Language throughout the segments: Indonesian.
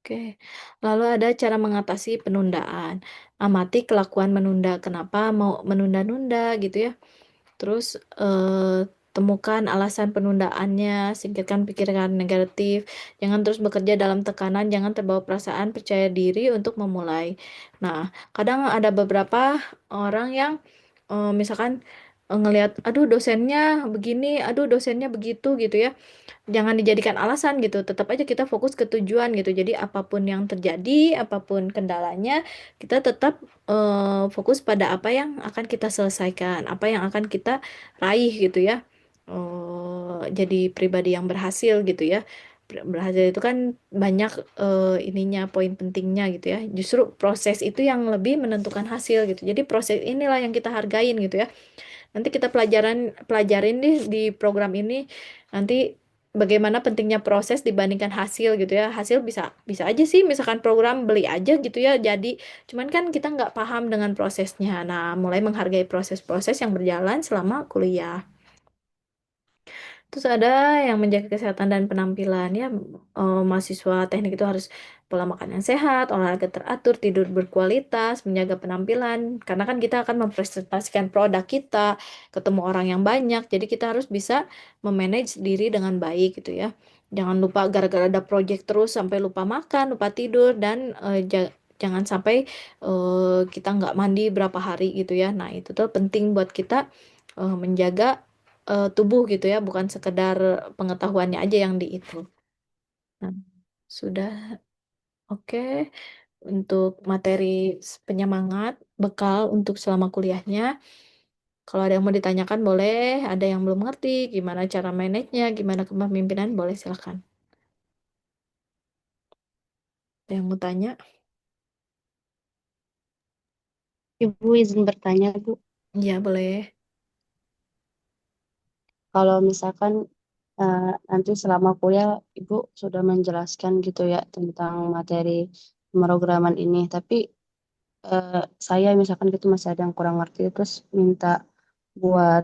Oke, lalu ada cara mengatasi penundaan. Amati kelakuan menunda. Kenapa mau menunda-nunda gitu ya? Terus temukan alasan penundaannya, singkirkan pikiran negatif, jangan terus bekerja dalam tekanan, jangan terbawa perasaan percaya diri untuk memulai. Nah, kadang ada beberapa orang yang misalkan ngelihat, aduh dosennya begini, aduh dosennya begitu gitu ya. Jangan dijadikan alasan gitu, tetap aja kita fokus ke tujuan gitu. Jadi apapun yang terjadi, apapun kendalanya, kita tetap fokus pada apa yang akan kita selesaikan, apa yang akan kita raih gitu ya. Jadi pribadi yang berhasil gitu ya. Berhasil itu kan banyak ininya, poin pentingnya gitu ya. Justru proses itu yang lebih menentukan hasil gitu. Jadi proses inilah yang kita hargain gitu ya. Nanti kita pelajarin di program ini nanti bagaimana pentingnya proses dibandingkan hasil gitu ya. Hasil bisa bisa aja sih misalkan program beli aja gitu ya. Jadi cuman kan kita nggak paham dengan prosesnya. Nah, mulai menghargai proses-proses yang berjalan selama kuliah. Terus ada yang menjaga kesehatan dan penampilan ya, mahasiswa teknik itu harus pola makan yang sehat, olahraga teratur, tidur berkualitas, menjaga penampilan. Karena kan kita akan mempresentasikan produk kita, ketemu orang yang banyak, jadi kita harus bisa memanage diri dengan baik gitu ya. Jangan lupa gara-gara ada project terus sampai lupa makan, lupa tidur, dan jangan sampai kita nggak mandi berapa hari gitu ya. Nah, itu tuh penting buat kita menjaga tubuh gitu ya, bukan sekedar pengetahuannya aja yang di itu. Nah, sudah oke untuk materi penyemangat, bekal untuk selama kuliahnya. Kalau ada yang mau ditanyakan boleh, ada yang belum ngerti gimana cara manage-nya, gimana kepemimpinan, boleh silakan. Ada yang mau tanya? Ibu izin bertanya, Bu. Iya, boleh. Kalau misalkan nanti selama kuliah Ibu sudah menjelaskan gitu ya tentang materi pemrograman ini, tapi eh, saya misalkan gitu masih ada yang kurang ngerti, terus minta buat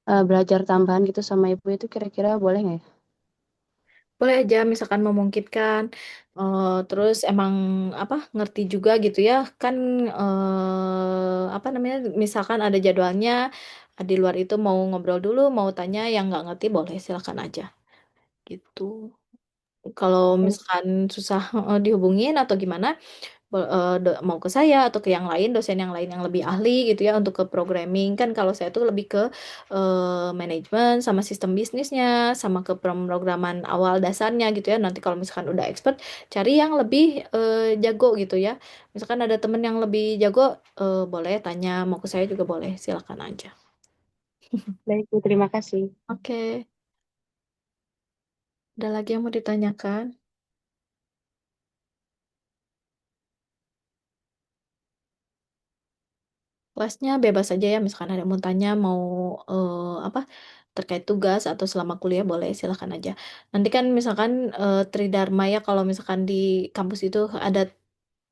belajar tambahan gitu sama Ibu itu kira-kira boleh nggak ya? Boleh aja misalkan memungkinkan terus emang apa ngerti juga gitu ya kan apa namanya misalkan ada jadwalnya di luar itu mau ngobrol dulu mau tanya yang nggak ngerti boleh silakan aja gitu. Kalau Oke. misalkan susah dihubungin atau gimana mau ke saya atau ke yang lain dosen yang lain yang lebih ahli gitu ya untuk ke programming kan kalau saya tuh lebih ke manajemen sama sistem bisnisnya sama ke pemrograman awal dasarnya gitu ya nanti kalau misalkan udah expert cari yang lebih jago gitu ya misalkan ada temen yang lebih jago boleh tanya mau ke saya juga boleh silakan aja. Baik, Bu, terima kasih. Oke, ada lagi yang mau ditanyakan? Kelasnya bebas aja ya, misalkan ada yang mau tanya, mau apa terkait tugas atau selama kuliah boleh silakan aja. Nanti kan misalkan Tridharma ya kalau misalkan di kampus itu ada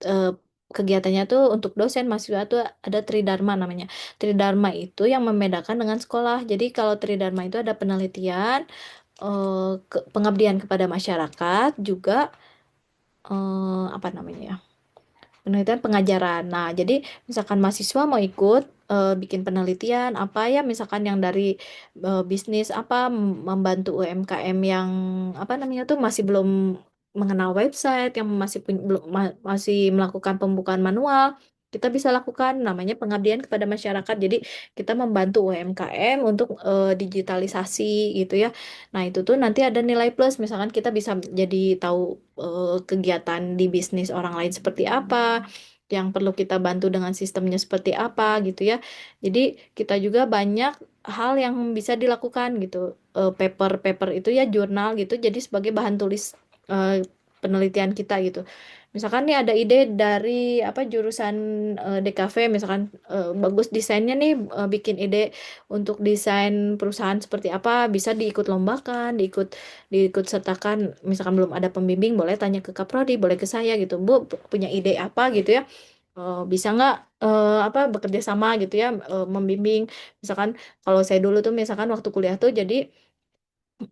eh, kegiatannya tuh untuk dosen mahasiswa tuh ada Tridharma namanya. Tridharma itu yang membedakan dengan sekolah. Jadi kalau Tridharma itu ada penelitian, pengabdian kepada masyarakat, juga apa namanya ya? Penelitian pengajaran. Nah, jadi misalkan mahasiswa mau ikut bikin penelitian apa ya, misalkan yang dari bisnis apa membantu UMKM yang apa namanya tuh masih belum mengenal website, yang masih belum masih melakukan pembukaan manual, kita bisa lakukan namanya pengabdian kepada masyarakat. Jadi kita membantu UMKM untuk digitalisasi gitu ya. Nah, itu tuh nanti ada nilai plus, misalkan kita bisa jadi tahu kegiatan di bisnis orang lain seperti apa, yang perlu kita bantu dengan sistemnya seperti apa gitu ya. Jadi kita juga banyak hal yang bisa dilakukan gitu. Paper-paper itu ya jurnal gitu, jadi sebagai bahan tulis eh, penelitian kita gitu. Misalkan nih ada ide dari apa jurusan DKV, misalkan bagus desainnya nih, bikin ide untuk desain perusahaan seperti apa, bisa diikut lombakan, diikut sertakan. Misalkan belum ada pembimbing boleh tanya ke Kaprodi, boleh ke saya gitu, Bu punya ide apa gitu ya. Bisa nggak apa bekerja sama gitu ya, membimbing. Misalkan kalau saya dulu tuh misalkan waktu kuliah tuh jadi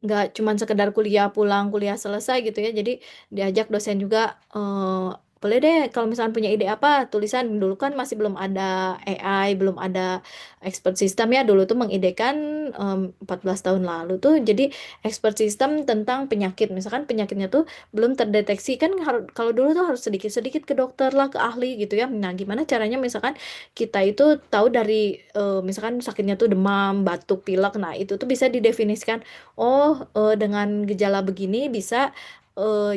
nggak cuman sekedar kuliah pulang kuliah selesai gitu ya, jadi diajak dosen juga, boleh deh kalau misalnya punya ide apa tulisan. Dulu kan masih belum ada AI, belum ada expert system ya, dulu tuh mengidekan 14 tahun lalu tuh jadi expert system tentang penyakit, misalkan penyakitnya tuh belum terdeteksi kan, kalau dulu tuh harus sedikit-sedikit ke dokter lah, ke ahli gitu ya. Nah gimana caranya misalkan kita itu tahu dari misalkan sakitnya tuh demam batuk pilek, nah itu tuh bisa didefinisikan. Oh, dengan gejala begini bisa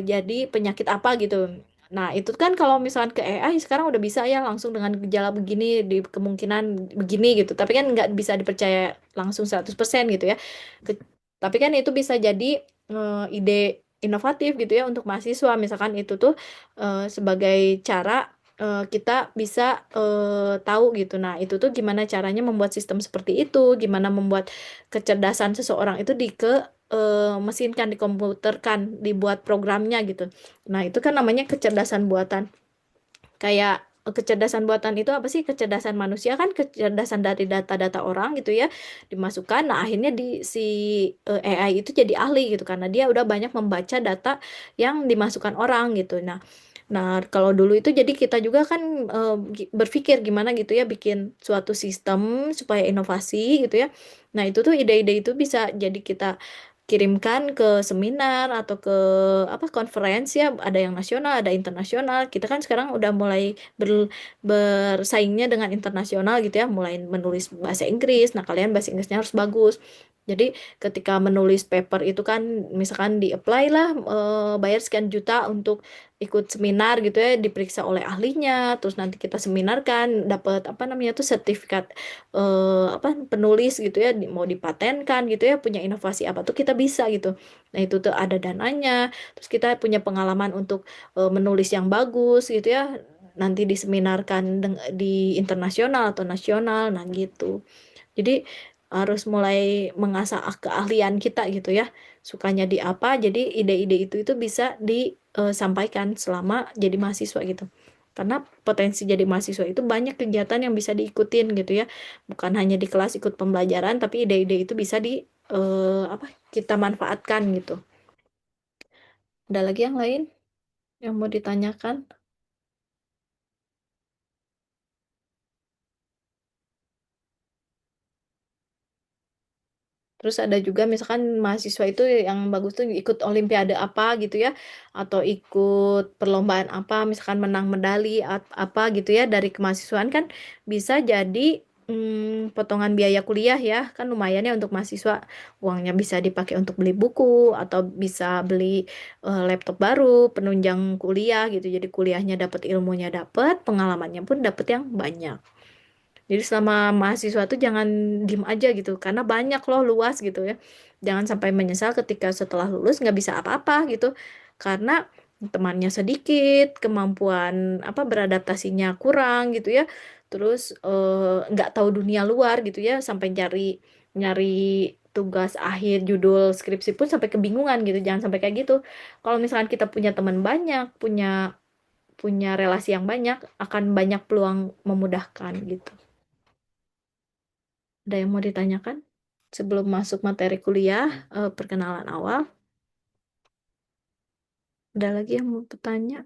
jadi penyakit apa gitu. Nah, itu kan kalau misalkan ke AI sekarang udah bisa ya langsung dengan gejala begini di kemungkinan begini gitu. Tapi kan nggak bisa dipercaya langsung 100% gitu ya. Ke- tapi kan itu bisa jadi ide inovatif gitu ya untuk mahasiswa. Misalkan itu tuh sebagai cara kita bisa tahu gitu. Nah, itu tuh gimana caranya membuat sistem seperti itu, gimana membuat kecerdasan seseorang itu mesinkan, dikomputerkan, dibuat programnya gitu. Nah, itu kan namanya kecerdasan buatan. Kayak kecerdasan buatan itu apa sih? Kecerdasan manusia kan kecerdasan dari data-data orang gitu ya, dimasukkan. Nah, akhirnya si AI itu jadi ahli gitu karena dia udah banyak membaca data yang dimasukkan orang gitu. Nah, kalau dulu itu jadi kita juga kan berpikir gimana gitu ya bikin suatu sistem supaya inovasi gitu ya. Nah, itu tuh ide-ide itu bisa jadi kita kirimkan ke seminar atau ke apa conference ya, ada yang nasional, ada internasional. Kita kan sekarang udah mulai bersaingnya dengan internasional gitu ya, mulai menulis bahasa Inggris. Nah, kalian bahasa Inggrisnya harus bagus. Jadi ketika menulis paper itu kan misalkan di-apply lah, bayar sekian juta untuk ikut seminar gitu ya, diperiksa oleh ahlinya, terus nanti kita seminarkan, dapat apa namanya tuh sertifikat apa penulis gitu ya, mau dipatenkan gitu ya, punya inovasi apa tuh kita bisa gitu. Nah, itu tuh ada dananya, terus kita punya pengalaman untuk menulis yang bagus gitu ya, nanti diseminarkan di internasional atau nasional, nah gitu. Jadi harus mulai mengasah keahlian kita gitu ya. Sukanya di apa, jadi ide-ide itu bisa disampaikan selama jadi mahasiswa gitu. Karena potensi jadi mahasiswa itu banyak kegiatan yang bisa diikutin gitu ya. Bukan hanya di kelas ikut pembelajaran, tapi ide-ide itu bisa apa kita manfaatkan gitu. Ada lagi yang lain yang mau ditanyakan? Terus ada juga misalkan mahasiswa itu yang bagus tuh ikut olimpiade apa gitu ya, atau ikut perlombaan apa, misalkan menang medali apa gitu ya dari kemahasiswaan kan bisa jadi potongan biaya kuliah ya, kan lumayan ya untuk mahasiswa, uangnya bisa dipakai untuk beli buku atau bisa beli laptop baru, penunjang kuliah gitu. Jadi kuliahnya dapat, ilmunya dapat, pengalamannya pun dapat yang banyak. Jadi selama mahasiswa tuh jangan diem aja gitu, karena banyak loh, luas gitu ya. Jangan sampai menyesal ketika setelah lulus nggak bisa apa-apa gitu, karena temannya sedikit, kemampuan apa beradaptasinya kurang gitu ya. Terus nggak tahu dunia luar gitu ya, sampai nyari nyari tugas akhir judul skripsi pun sampai kebingungan gitu. Jangan sampai kayak gitu. Kalau misalkan kita punya teman banyak, punya punya relasi yang banyak, akan banyak peluang memudahkan gitu. Ada yang mau ditanyakan? Sebelum masuk materi kuliah, perkenalan awal. Ada lagi yang mau bertanya?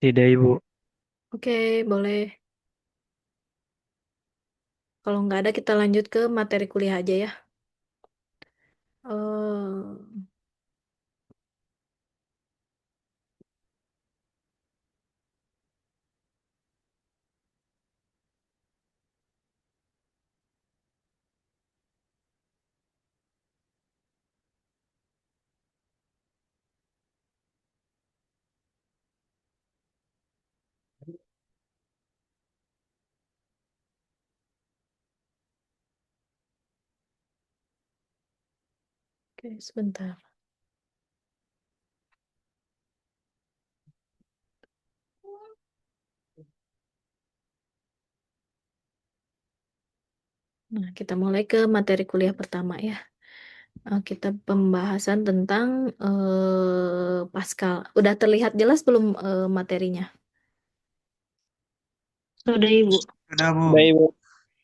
Tidak, Ibu. Oke, boleh. Kalau nggak ada, kita lanjut ke materi kuliah aja ya. Oke, sebentar. Nah, kita mulai ke materi kuliah pertama ya. Kita pembahasan tentang Pascal. Udah terlihat jelas belum materinya? Sudah Ibu. Sudah, Bu. Udah Ibu.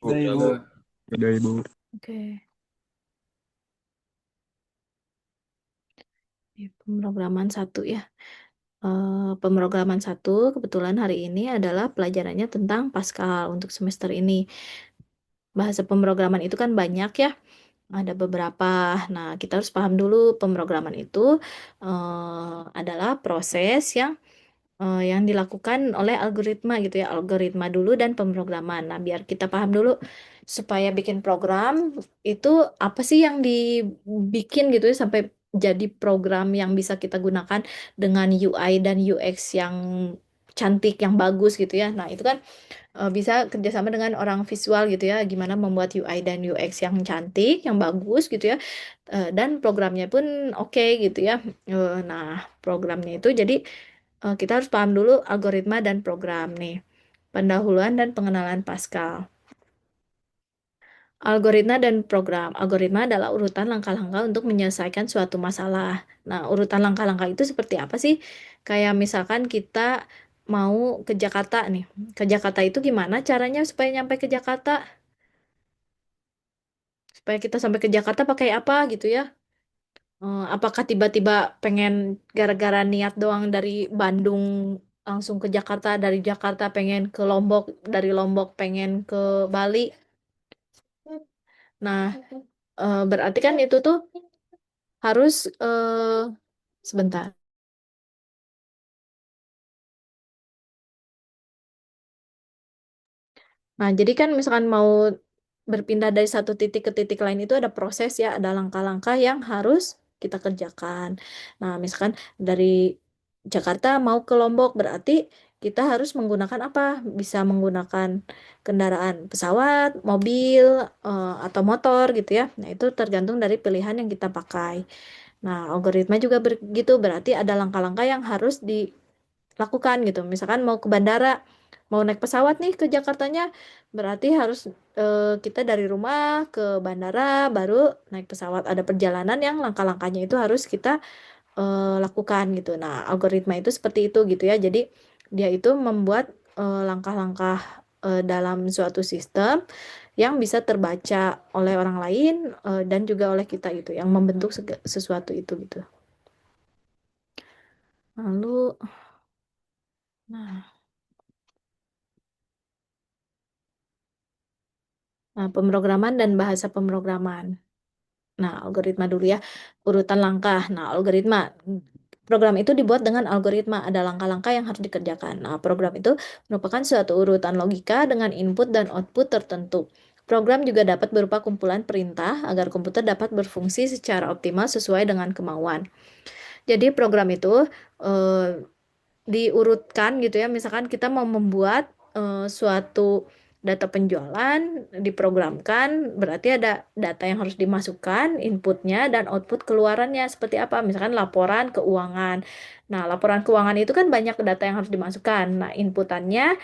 Sudah, Ibu. Udah Ibu. Oke. Pemrograman satu ya. Pemrograman satu kebetulan hari ini adalah pelajarannya tentang Pascal untuk semester ini. Bahasa pemrograman itu kan banyak ya, ada beberapa. Nah, kita harus paham dulu pemrograman itu adalah proses yang dilakukan oleh algoritma gitu ya, algoritma dulu dan pemrograman. Nah, biar kita paham dulu supaya bikin program itu apa sih yang dibikin gitu ya sampai jadi program yang bisa kita gunakan dengan UI dan UX yang cantik, yang bagus gitu ya. Nah, itu kan bisa kerjasama dengan orang visual gitu ya, gimana membuat UI dan UX yang cantik, yang bagus gitu ya. Dan programnya pun oke gitu ya. Nah, programnya itu jadi kita harus paham dulu algoritma dan program nih. Pendahuluan dan pengenalan Pascal. Algoritma dan program. Algoritma adalah urutan langkah-langkah untuk menyelesaikan suatu masalah. Nah, urutan langkah-langkah itu seperti apa sih? Kayak misalkan kita mau ke Jakarta nih. Ke Jakarta itu gimana caranya supaya nyampe ke Jakarta? Supaya kita sampai ke Jakarta pakai apa gitu ya? Apakah tiba-tiba pengen gara-gara niat doang dari Bandung langsung ke Jakarta, dari Jakarta pengen ke Lombok, dari Lombok pengen ke Bali? Nah, berarti kan itu tuh harus sebentar. Nah, jadi kan misalkan mau berpindah dari satu titik ke titik lain itu ada proses ya, ada langkah-langkah yang harus kita kerjakan. Nah, misalkan dari Jakarta mau ke Lombok berarti kita harus menggunakan apa? Bisa menggunakan kendaraan pesawat, mobil, atau motor gitu ya. Nah, itu tergantung dari pilihan yang kita pakai. Nah, algoritma juga begitu, berarti ada langkah-langkah yang harus dilakukan gitu. Misalkan mau ke bandara, mau naik pesawat nih ke Jakartanya, berarti harus kita dari rumah ke bandara baru naik pesawat. Ada perjalanan yang langkah-langkahnya itu harus kita lakukan gitu. Nah, algoritma itu seperti itu gitu ya. Jadi dia itu membuat langkah-langkah dalam suatu sistem yang bisa terbaca oleh orang lain dan juga oleh kita gitu, yang membentuk sesuatu itu gitu. Lalu, nah, pemrograman dan bahasa pemrograman. Nah, algoritma dulu ya, urutan langkah. Nah, algoritma. Program itu dibuat dengan algoritma, ada langkah-langkah yang harus dikerjakan. Nah, program itu merupakan suatu urutan logika dengan input dan output tertentu. Program juga dapat berupa kumpulan perintah agar komputer dapat berfungsi secara optimal sesuai dengan kemauan. Jadi program itu eh, diurutkan gitu ya. Misalkan kita mau membuat suatu data penjualan, diprogramkan, berarti ada data yang harus dimasukkan, inputnya dan output keluarannya seperti apa. Misalkan laporan keuangan. Nah, laporan keuangan itu kan banyak data yang harus dimasukkan. Nah, inputannya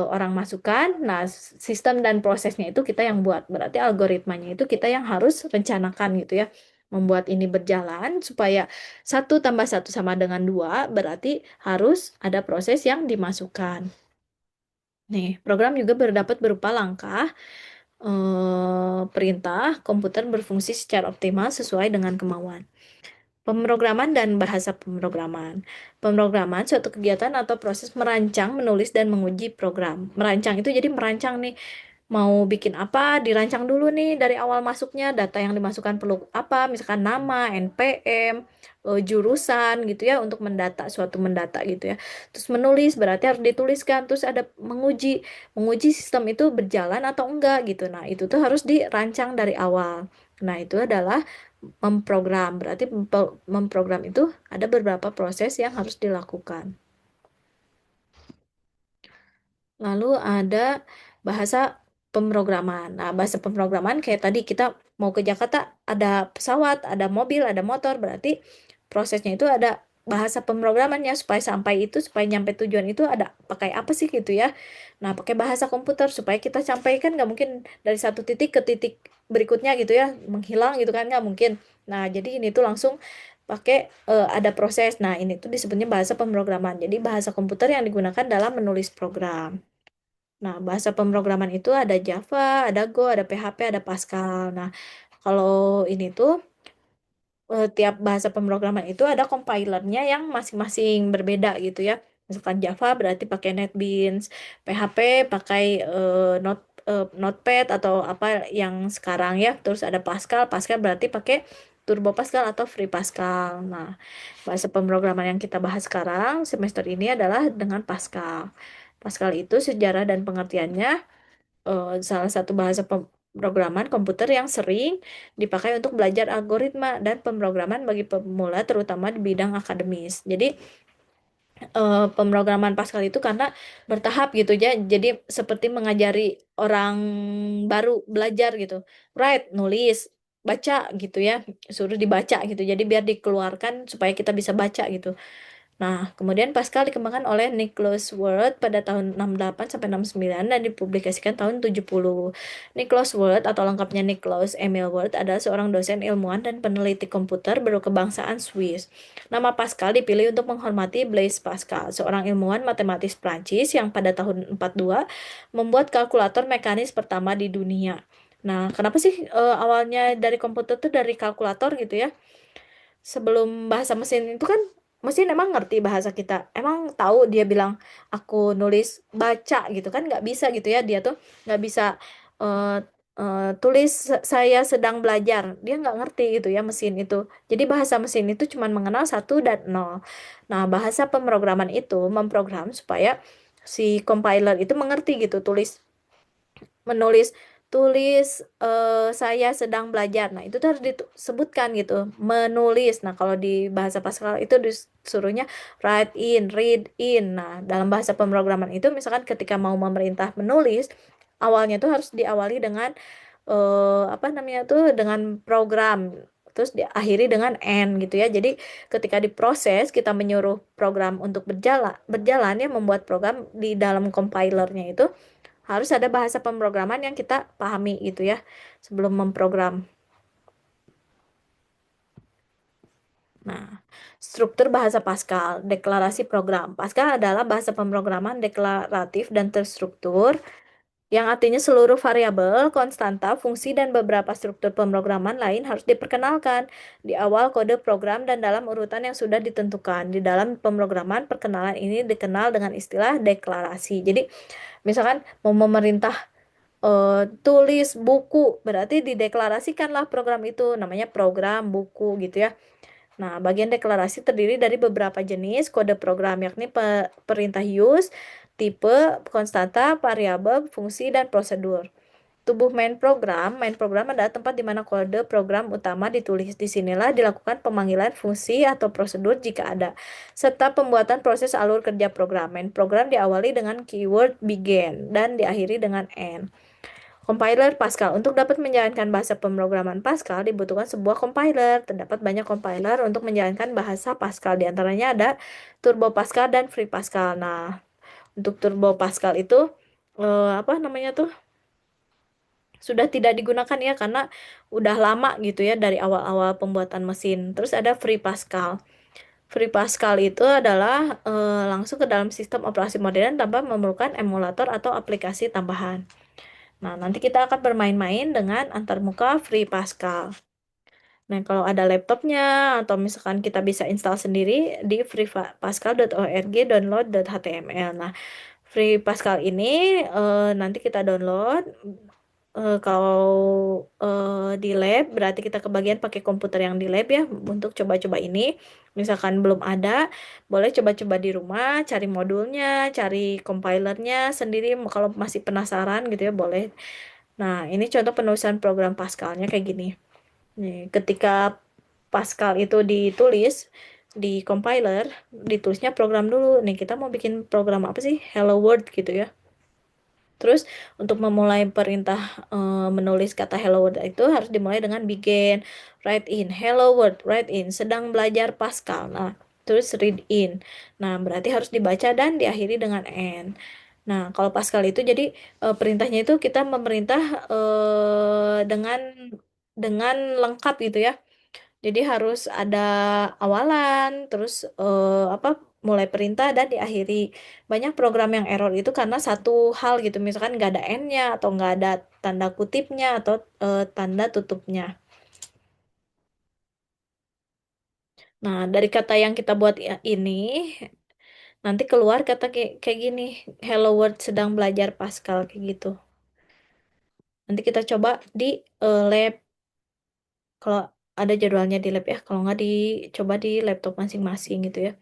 orang masukkan. Nah, sistem dan prosesnya itu kita yang buat. Berarti algoritmanya itu kita yang harus rencanakan gitu ya. Membuat ini berjalan supaya satu tambah satu sama dengan dua, berarti harus ada proses yang dimasukkan. Nih, program juga berdapat berupa langkah, perintah, komputer berfungsi secara optimal sesuai dengan kemauan. Pemrograman dan bahasa pemrograman. Pemrograman suatu kegiatan atau proses merancang, menulis, dan menguji program. Merancang itu jadi merancang nih, mau bikin apa, dirancang dulu nih dari awal masuknya, data yang dimasukkan perlu apa, misalkan nama, NPM, jurusan gitu ya, untuk mendata, suatu mendata gitu ya. Terus menulis, berarti harus dituliskan, terus ada menguji, menguji sistem itu berjalan atau enggak gitu. Nah, itu tuh harus dirancang dari awal. Nah, itu adalah memprogram, berarti memprogram itu ada beberapa proses yang harus dilakukan. Lalu ada bahasa pemrograman. Nah, bahasa pemrograman kayak tadi kita mau ke Jakarta, ada pesawat, ada mobil, ada motor, berarti prosesnya itu ada bahasa pemrogramannya supaya sampai itu, supaya nyampe tujuan itu ada pakai apa sih gitu ya. Nah, pakai bahasa komputer supaya kita sampaikan, nggak mungkin dari satu titik ke titik berikutnya gitu ya, menghilang gitu kan, nggak mungkin. Nah, jadi ini tuh langsung pakai ada proses. Nah, ini tuh disebutnya bahasa pemrograman. Jadi bahasa komputer yang digunakan dalam menulis program. Nah, bahasa pemrograman itu ada Java, ada Go, ada PHP, ada Pascal. Nah, kalau ini tuh tiap bahasa pemrograman itu ada compilernya yang masing-masing berbeda gitu ya. Misalkan Java berarti pakai NetBeans, PHP pakai Notepad atau apa yang sekarang ya. Terus ada Pascal, Pascal berarti pakai Turbo Pascal atau Free Pascal. Nah, bahasa pemrograman yang kita bahas sekarang semester ini adalah dengan Pascal. Pascal itu sejarah dan pengertiannya salah satu bahasa pemrograman komputer yang sering dipakai untuk belajar algoritma dan pemrograman bagi pemula terutama di bidang akademis. Jadi pemrograman Pascal itu karena bertahap gitu ya. Jadi seperti mengajari orang baru belajar gitu. Write, nulis, baca gitu ya. Suruh dibaca gitu. Jadi biar dikeluarkan supaya kita bisa baca gitu. Nah, kemudian Pascal dikembangkan oleh Nicholas Ward pada tahun 68 sampai 69 dan dipublikasikan tahun 70. Nicholas Ward atau lengkapnya Nicholas Emil Ward adalah seorang dosen ilmuwan dan peneliti komputer berkebangsaan Swiss. Nama Pascal dipilih untuk menghormati Blaise Pascal, seorang ilmuwan matematis Prancis yang pada tahun 42 membuat kalkulator mekanis pertama di dunia. Nah, kenapa sih awalnya dari komputer tuh dari kalkulator gitu ya? Sebelum bahasa mesin itu kan mesin emang ngerti bahasa kita, emang tahu dia bilang aku nulis baca gitu kan, nggak bisa gitu ya, dia tuh nggak bisa eh, tulis saya sedang belajar, dia nggak ngerti gitu ya mesin itu. Jadi bahasa mesin itu cuma mengenal satu dan nol. Nah, bahasa pemrograman itu memprogram supaya si compiler itu mengerti gitu, menulis tulis saya sedang belajar. Nah, itu tuh harus disebutkan gitu, menulis. Nah, kalau di bahasa Pascal itu disuruhnya write in, read in. Nah, dalam bahasa pemrograman itu misalkan ketika mau memerintah menulis, awalnya tuh harus diawali dengan apa namanya tuh dengan program. Terus diakhiri dengan end gitu ya. Jadi ketika diproses kita menyuruh program untuk berjalan ya, membuat program di dalam compilernya itu harus ada bahasa pemrograman yang kita pahami gitu ya sebelum memprogram. Nah, struktur bahasa Pascal, deklarasi program. Pascal adalah bahasa pemrograman deklaratif dan terstruktur yang artinya seluruh variabel, konstanta, fungsi, dan beberapa struktur pemrograman lain harus diperkenalkan di awal kode program dan dalam urutan yang sudah ditentukan. Di dalam pemrograman, perkenalan ini dikenal dengan istilah deklarasi. Jadi, misalkan mau memerintah tulis buku, berarti dideklarasikanlah program itu, namanya program buku gitu ya. Nah, bagian deklarasi terdiri dari beberapa jenis kode program, yakni perintah use, tipe, konstanta, variabel, fungsi, dan prosedur. Tubuh main program adalah tempat di mana kode program utama ditulis. Disinilah dilakukan pemanggilan fungsi atau prosedur jika ada, serta pembuatan proses alur kerja program. Main program diawali dengan keyword begin dan diakhiri dengan end. Compiler Pascal. Untuk dapat menjalankan bahasa pemrograman Pascal dibutuhkan sebuah compiler. Terdapat banyak compiler untuk menjalankan bahasa Pascal. Di antaranya ada Turbo Pascal dan Free Pascal. Nah, untuk Turbo Pascal itu apa namanya tuh sudah tidak digunakan ya karena udah lama gitu ya dari awal-awal pembuatan mesin. Terus ada Free Pascal. Free Pascal itu adalah langsung ke dalam sistem operasi modern tanpa memerlukan emulator atau aplikasi tambahan. Nah, nanti kita akan bermain-main dengan antarmuka Free Pascal. Nah, kalau ada laptopnya atau misalkan kita bisa install sendiri di freepascal.org download.html. Nah, Free Pascal ini nanti kita download. Kalau di lab berarti kita kebagian pakai komputer yang di lab ya untuk coba-coba ini. Misalkan belum ada, boleh coba-coba di rumah, cari modulnya, cari compilernya sendiri. Kalau masih penasaran gitu ya boleh. Nah, ini contoh penulisan program Pascalnya kayak gini. Nih, ketika Pascal itu ditulis di compiler, ditulisnya program dulu. Nih, kita mau bikin program apa sih? Hello World gitu ya. Terus untuk memulai perintah menulis kata hello world itu harus dimulai dengan begin, write in, hello world, write in, sedang belajar Pascal. Nah, terus read in. Nah, berarti harus dibaca dan diakhiri dengan N. Nah, kalau Pascal itu jadi perintahnya itu kita memerintah dengan lengkap gitu ya. Jadi harus ada awalan, terus apa mulai perintah dan diakhiri. Banyak program yang error itu karena satu hal gitu, misalkan nggak ada N-nya atau nggak ada tanda kutipnya atau tanda tutupnya. Nah, dari kata yang kita buat ini, nanti keluar kata kayak gini, Hello World sedang belajar Pascal kayak gitu. Nanti kita coba di lab, kalau ada jadwalnya di lab ya, kalau nggak dicoba di laptop masing-masing gitu ya.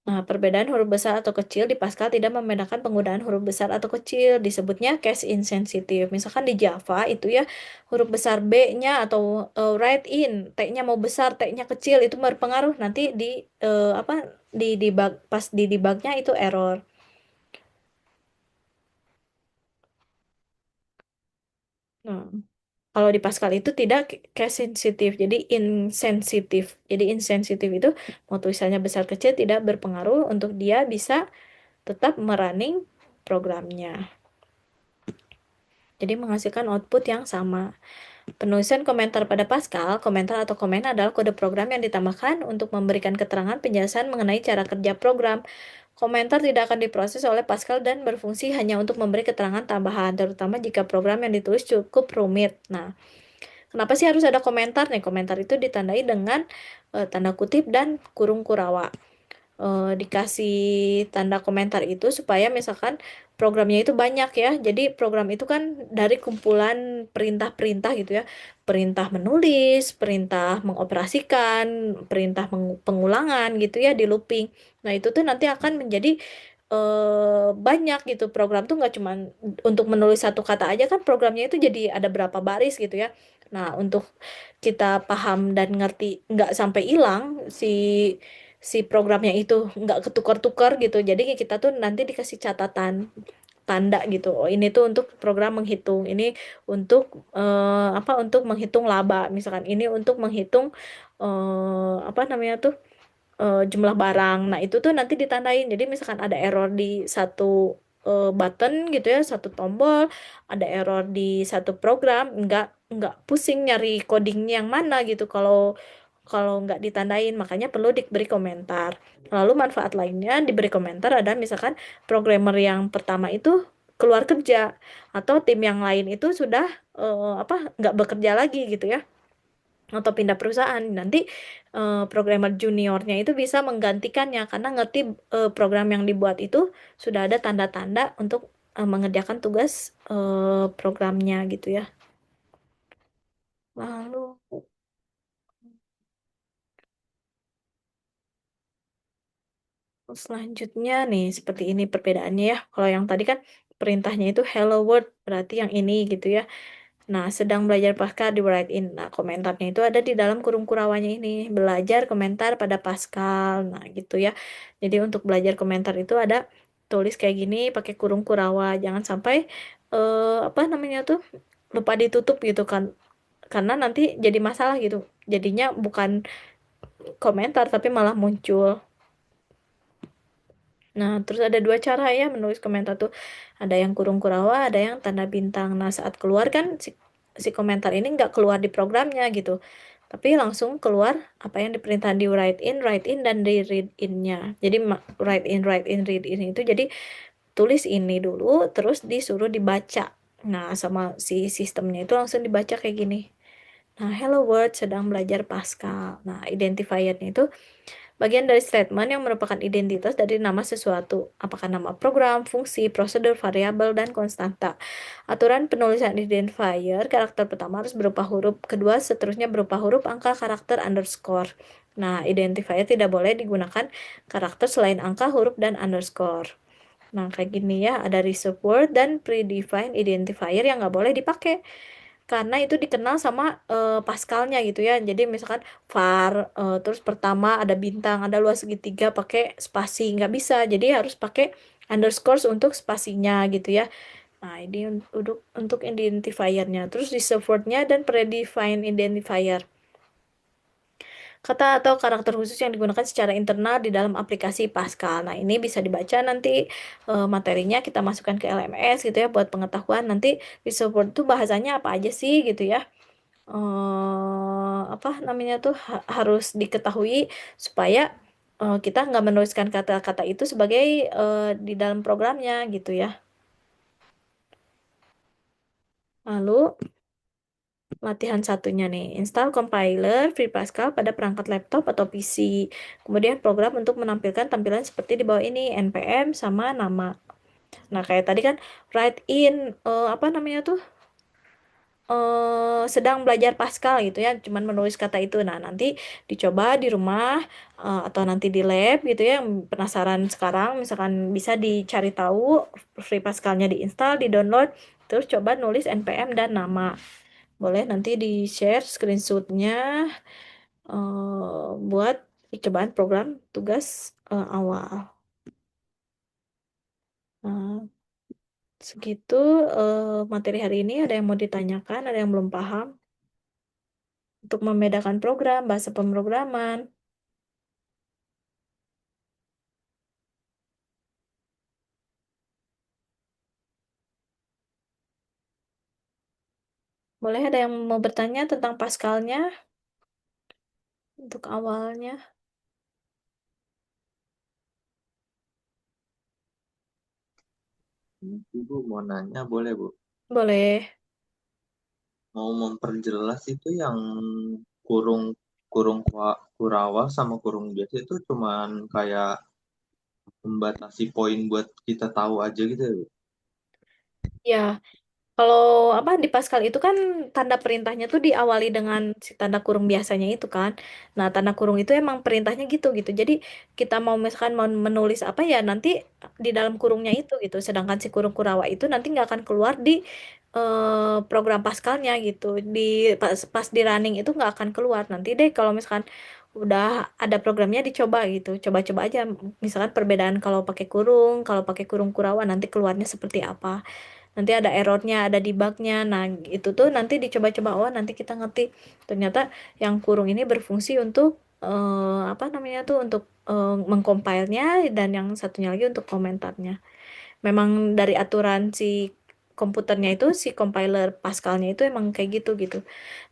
Nah, perbedaan huruf besar atau kecil di Pascal tidak membedakan penggunaan huruf besar atau kecil, disebutnya case insensitive. Misalkan di Java itu ya huruf besar B-nya atau write in, T-nya mau besar, T-nya kecil itu berpengaruh nanti di apa di debug pas di debugnya itu error. Nah, kalau di Pascal itu tidak case sensitif, jadi insensitif. Jadi insensitif itu mau tulisannya besar kecil tidak berpengaruh untuk dia bisa tetap merunning programnya. Jadi menghasilkan output yang sama. Penulisan komentar pada Pascal, komentar atau komen adalah kode program yang ditambahkan untuk memberikan keterangan penjelasan mengenai cara kerja program. Komentar tidak akan diproses oleh Pascal dan berfungsi hanya untuk memberi keterangan tambahan, terutama jika program yang ditulis cukup rumit. Nah, kenapa sih harus ada komentar nih? Komentar itu ditandai dengan tanda kutip dan kurung kurawa. Dikasih tanda komentar itu supaya misalkan programnya itu banyak ya. Jadi program itu kan dari kumpulan perintah-perintah gitu ya. Perintah menulis, perintah mengoperasikan, perintah pengulangan gitu ya di looping. Nah, itu tuh nanti akan menjadi banyak gitu. Program tuh nggak cuma untuk menulis satu kata aja kan programnya itu jadi ada berapa baris gitu ya. Nah, untuk kita paham dan ngerti nggak sampai hilang si si programnya itu nggak ketukar-tukar gitu. Jadi kita tuh nanti dikasih catatan tanda gitu. Oh, ini tuh untuk program menghitung. Ini untuk apa? Untuk menghitung laba. Misalkan ini untuk menghitung apa namanya tuh jumlah barang. Nah, itu tuh nanti ditandain. Jadi misalkan ada error di satu button gitu ya, satu tombol, ada error di satu program, nggak pusing nyari codingnya yang mana gitu. Kalau kalau nggak ditandain, makanya perlu diberi komentar. Lalu manfaat lainnya diberi komentar ada misalkan programmer yang pertama itu keluar kerja atau tim yang lain itu sudah apa nggak bekerja lagi gitu ya atau pindah perusahaan nanti programmer juniornya itu bisa menggantikannya karena ngerti program yang dibuat itu sudah ada tanda-tanda untuk mengerjakan tugas programnya gitu ya. Lalu selanjutnya nih seperti ini perbedaannya ya. Kalau yang tadi kan perintahnya itu hello world berarti yang ini gitu ya. Nah, sedang belajar Pascal di write in. Nah, komentarnya itu ada di dalam kurung kurawanya ini. Belajar komentar pada Pascal. Nah, gitu ya. Jadi untuk belajar komentar itu ada tulis kayak gini pakai kurung kurawa. Jangan sampai apa namanya tuh lupa ditutup gitu kan. Karena nanti jadi masalah gitu. Jadinya bukan komentar tapi malah muncul. Nah, terus ada dua cara ya menulis komentar tuh. Ada yang kurung kurawa, ada yang tanda bintang. Nah, saat keluar kan si komentar ini nggak keluar di programnya gitu. Tapi langsung keluar apa yang diperintah di write in, dan di read in-nya. Jadi write in, read in itu jadi tulis ini dulu, terus disuruh dibaca. Nah, sama si sistemnya itu langsung dibaca kayak gini. Nah, hello world sedang belajar Pascal. Nah, identifiernya itu bagian dari statement yang merupakan identitas dari nama sesuatu, apakah nama program, fungsi, prosedur, variabel, dan konstanta. Aturan penulisan identifier, karakter pertama harus berupa huruf, kedua seterusnya berupa huruf, angka, karakter, underscore. Nah, identifier tidak boleh digunakan karakter selain angka, huruf, dan underscore. Nah, kayak gini ya, ada reserved word dan predefined identifier yang nggak boleh dipakai karena itu dikenal sama Pascalnya gitu ya. Jadi misalkan var terus pertama ada bintang, ada luas segitiga pakai spasi nggak bisa. Jadi harus pakai underscore untuk spasinya gitu ya. Nah, ini untuk identifiernya. Terus reserved word-nya dan predefined identifier. kata atau karakter khusus yang digunakan secara internal di dalam aplikasi Pascal. Nah, ini bisa dibaca nanti materinya kita masukkan ke LMS gitu ya buat pengetahuan. Nanti di support itu bahasanya apa aja sih gitu ya. Apa namanya tuh harus diketahui supaya kita nggak menuliskan kata-kata itu sebagai di dalam programnya gitu ya. Lalu latihan satunya nih, install compiler Free Pascal pada perangkat laptop atau PC. Kemudian program untuk menampilkan tampilan seperti di bawah ini, npm sama nama. Nah, kayak tadi kan write in apa namanya tuh sedang belajar Pascal gitu ya, cuman menulis kata itu. Nah, nanti dicoba di rumah atau nanti di lab gitu ya. Yang penasaran sekarang, misalkan bisa dicari tahu Free Pascalnya diinstal, di-download, terus coba nulis npm dan nama. Boleh nanti di-share screenshotnya buat percobaan program tugas awal. Nah, segitu materi hari ini. Ada yang mau ditanyakan, ada yang belum paham? Untuk membedakan program, bahasa pemrograman. Boleh ada yang mau bertanya tentang Pascalnya untuk awalnya? Ibu mau nanya boleh Bu? Boleh. Mau memperjelas itu yang kurung kurung Kurawal sama kurung biasa itu cuman kayak membatasi poin buat kita tahu aja gitu ya Bu? Ya, kalau apa di Pascal itu kan tanda perintahnya tuh diawali dengan si tanda kurung biasanya itu kan. Nah, tanda kurung itu emang perintahnya gitu gitu. Jadi kita mau misalkan mau menulis apa ya nanti di dalam kurungnya itu gitu. Sedangkan si kurung Kurawa itu nanti nggak akan keluar di program Pascalnya gitu. Di pas di running itu nggak akan keluar. Nanti deh kalau misalkan udah ada programnya dicoba gitu. Coba-coba aja misalkan perbedaan kalau pakai kurung, kalau pakai kurung Kurawa nanti keluarnya seperti apa. Nanti ada errornya, ada debugnya. Nah, itu tuh nanti dicoba-coba. Oh, nanti kita ngerti. Ternyata yang kurung ini berfungsi untuk apa namanya tuh untuk mengcompile-nya dan yang satunya lagi untuk komentarnya. Memang dari aturan si komputernya itu si compiler Pascalnya itu emang kayak gitu gitu.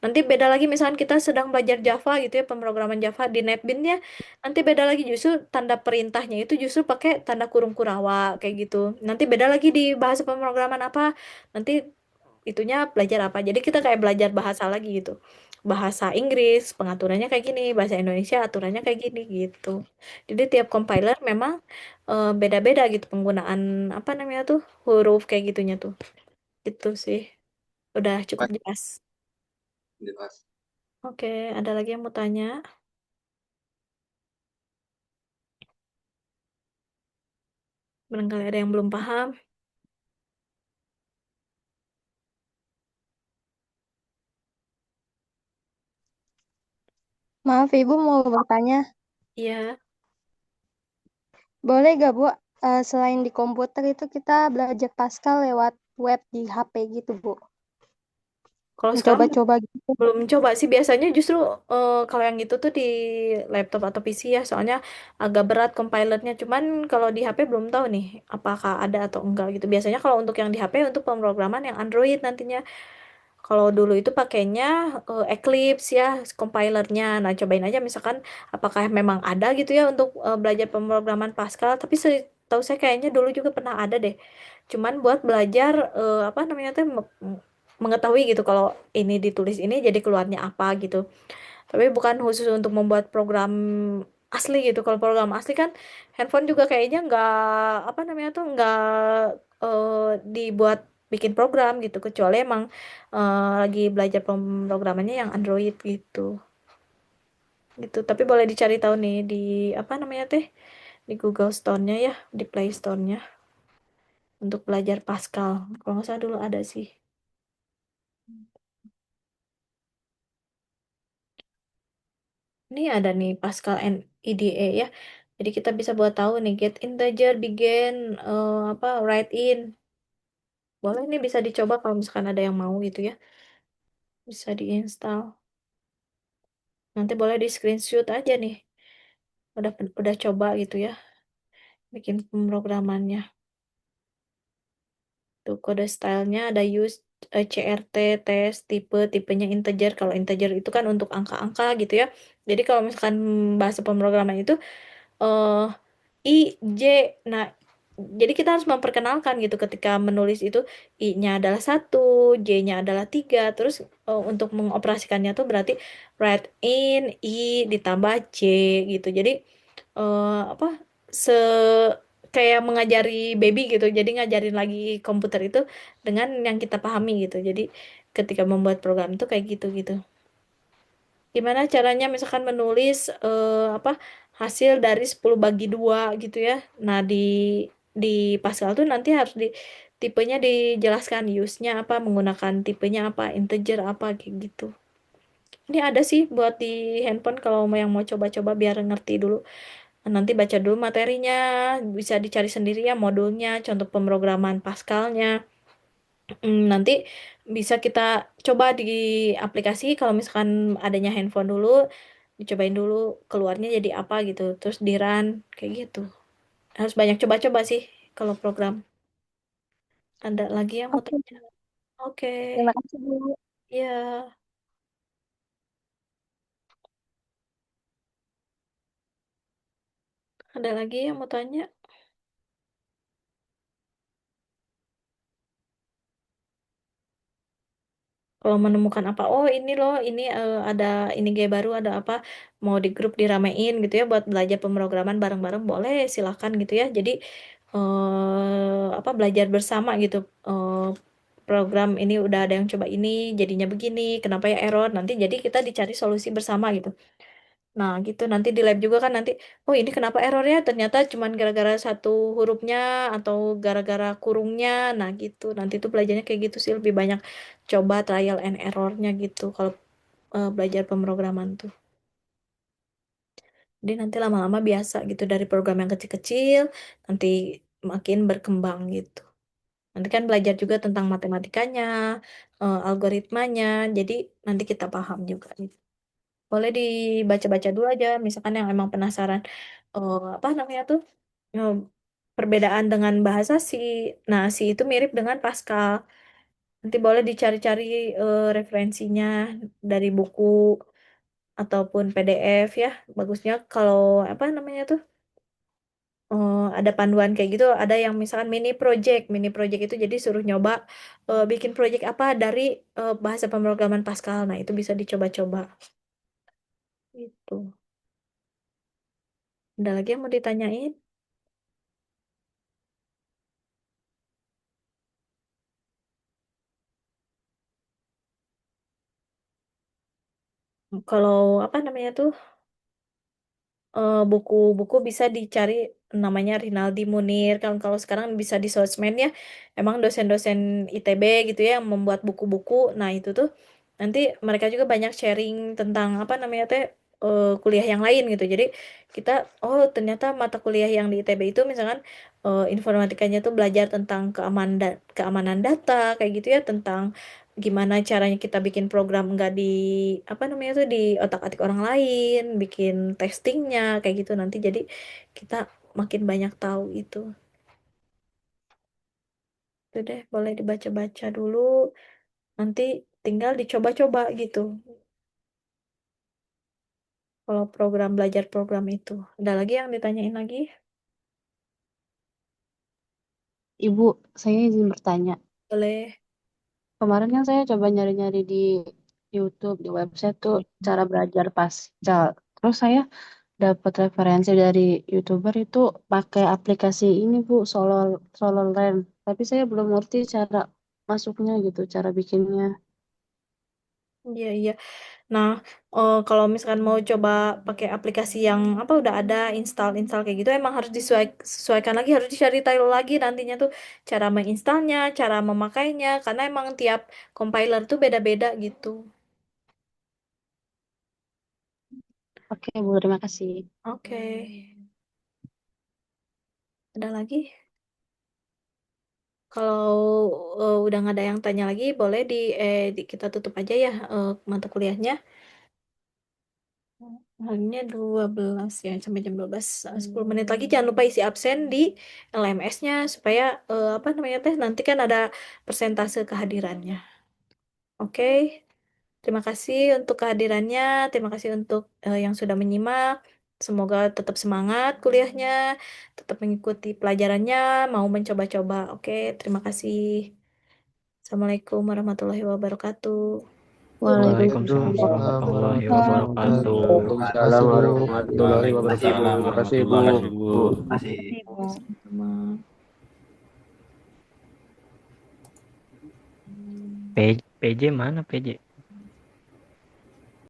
Nanti beda lagi misalkan kita sedang belajar Java gitu ya pemrograman Java di NetBeans-nya nanti beda lagi justru tanda perintahnya itu justru pakai tanda kurung kurawa kayak gitu. Nanti beda lagi di bahasa pemrograman apa nanti itunya belajar apa. Jadi kita kayak belajar bahasa lagi gitu. Bahasa Inggris pengaturannya kayak gini, bahasa Indonesia aturannya kayak gini gitu. Jadi tiap compiler memang beda-beda gitu penggunaan apa namanya tuh huruf kayak gitunya tuh. Itu sih. Udah cukup Baik, jelas. jelas. Oke, ada lagi yang mau tanya? Barangkali ada yang belum paham. Maaf, Ibu mau bertanya. Iya. Boleh gak, Bu, selain di komputer itu kita belajar Pascal lewat web di HP gitu, Bu? Kalau sekarang Mencoba-coba gitu. belum coba sih biasanya justru kalau yang itu tuh di laptop atau PC ya soalnya agak berat compilernya cuman kalau di HP belum tahu nih apakah ada atau enggak gitu biasanya kalau untuk yang di HP untuk pemrograman yang Android nantinya kalau dulu itu pakainya Eclipse ya compilernya nah cobain aja misalkan apakah memang ada gitu ya untuk belajar pemrograman Pascal tapi tahu saya kayaknya dulu juga pernah ada deh cuman buat belajar apa namanya tuh mengetahui gitu kalau ini ditulis ini jadi keluarnya apa gitu. Tapi bukan khusus untuk membuat program asli gitu. Kalau program asli kan handphone juga kayaknya nggak apa namanya tuh nggak eh, dibuat bikin program gitu kecuali emang lagi belajar pemrogramannya yang Android gitu. Gitu. Tapi boleh dicari tahu nih di apa namanya teh di Google Store-nya ya, di Play Store-nya untuk belajar Pascal. Kalau nggak salah dulu ada sih. Ini ada nih Pascal and IDE ya. Jadi kita bisa buat tahu nih get integer, begin, apa write in. Boleh nih bisa dicoba kalau misalkan ada yang mau gitu ya. Bisa diinstal. Nanti boleh di screenshot aja nih. Udah coba gitu ya, bikin pemrogramannya. Tuh kode stylenya ada use, CRT, tes, tipenya integer. Kalau integer itu kan untuk angka-angka gitu ya. Jadi kalau misalkan bahasa pemrograman itu eh I, J. Nah, jadi kita harus memperkenalkan gitu ketika menulis itu I-nya adalah satu, J-nya adalah tiga. Terus untuk mengoperasikannya tuh berarti write in I ditambah J gitu. Jadi apa se kayak mengajari baby gitu. Jadi ngajarin lagi komputer itu dengan yang kita pahami gitu. Jadi ketika membuat program itu kayak gitu gitu. Gimana caranya misalkan menulis apa hasil dari 10 bagi 2 gitu ya. Nah, di Pascal tuh nanti harus di tipenya dijelaskan use-nya apa, menggunakan tipenya apa, integer apa kayak gitu. Ini ada sih buat di handphone kalau mau yang mau coba-coba biar ngerti dulu. Nanti baca dulu materinya, bisa dicari sendiri ya modulnya, contoh pemrograman Pascalnya. Nanti bisa kita coba di aplikasi kalau misalkan adanya handphone dulu, dicobain dulu keluarnya jadi apa gitu, terus di run kayak gitu. Harus banyak coba-coba sih kalau program. Ada lagi yang mau Oke, tanya? Oke, terima kasih Bu. ya. Ada lagi yang mau tanya? Kalau menemukan apa, oh ini loh, ini ada ini gaya baru, ada apa, mau di grup diramein gitu ya buat belajar pemrograman bareng-bareng boleh, silahkan gitu ya. Jadi apa belajar bersama gitu. Program ini udah ada yang coba ini, jadinya begini, kenapa ya error? Nanti jadi kita dicari solusi bersama gitu. Nah, gitu nanti di lab juga kan nanti, oh ini kenapa errornya? Ternyata cuman gara-gara satu hurufnya atau gara-gara kurungnya. Nah, gitu. Nanti tuh belajarnya kayak gitu sih lebih banyak coba trial and errornya gitu kalau belajar pemrograman tuh. Jadi nanti lama-lama biasa gitu dari program yang kecil-kecil nanti makin berkembang gitu. Nanti kan belajar juga tentang matematikanya, algoritmanya. Jadi nanti kita paham juga gitu. Boleh dibaca-baca dulu aja, misalkan yang emang penasaran apa namanya tuh eh, perbedaan dengan bahasa si. Nah, si itu mirip dengan Pascal. Nanti boleh dicari-cari referensinya dari buku ataupun PDF ya. Bagusnya kalau apa namanya tuh ada panduan kayak gitu, ada yang misalkan mini project itu jadi suruh nyoba bikin project apa dari bahasa pemrograman Pascal. Nah, itu bisa dicoba-coba. Itu. Ada lagi yang mau ditanyain? Kalau apa namanya tuh buku-buku bisa dicari namanya Rinaldi Munir. Kalau sekarang bisa di sosmed ya. Emang dosen-dosen ITB gitu ya yang membuat buku-buku. Nah, itu tuh nanti mereka juga banyak sharing tentang apa namanya teh kuliah yang lain gitu. Jadi kita oh ternyata mata kuliah yang di ITB itu misalkan informatikanya tuh belajar tentang keamanan data kayak gitu ya, tentang gimana caranya kita bikin program nggak di apa namanya tuh di otak-atik orang lain, bikin testingnya kayak gitu nanti jadi kita makin banyak tahu itu. Itu deh boleh dibaca-baca dulu, nanti tinggal dicoba-coba gitu. Kalau program belajar program itu ada lagi yang ditanyain lagi? Ibu, saya izin bertanya. Boleh. Kemarin kan saya coba nyari-nyari di YouTube, di website tuh cara belajar Pascal. Terus saya dapat referensi dari YouTuber itu pakai aplikasi ini Bu, SoloLearn. Tapi saya belum ngerti cara masuknya gitu, cara bikinnya. Iya, iya. Nah, kalau misalkan mau coba pakai aplikasi yang apa udah ada install kayak gitu, emang harus disesuaikan lagi, harus dicari tahu lagi nantinya tuh cara menginstalnya, cara memakainya, karena emang tiap compiler tuh beda-beda gitu. Oke Bu, terima kasih. Oke, ada lagi? Kalau udah nggak ada yang tanya lagi, boleh kita tutup aja ya mata kuliahnya. Hanya 12 ya, sampai jam 12. 10 menit lagi jangan lupa isi absen di LMS-nya supaya apa namanya teh nanti kan ada persentase kehadirannya. Oke. Terima kasih untuk kehadirannya, terima kasih untuk yang sudah menyimak. Semoga tetap semangat kuliahnya, tetap mengikuti pelajarannya, mau mencoba-coba. Oke, terima kasih. Assalamualaikum warahmatullahi wabarakatuh. Waalaikumsalam Waalaikumsalam warahmatullahi wabarakatuh. Waalaikumsalam warahmatullahi wabarakatuh. Waalaikumsalam Terima kasih, Bu. warahmatullahi wabarakatuh. Masih. Sama. PJ mana PJ?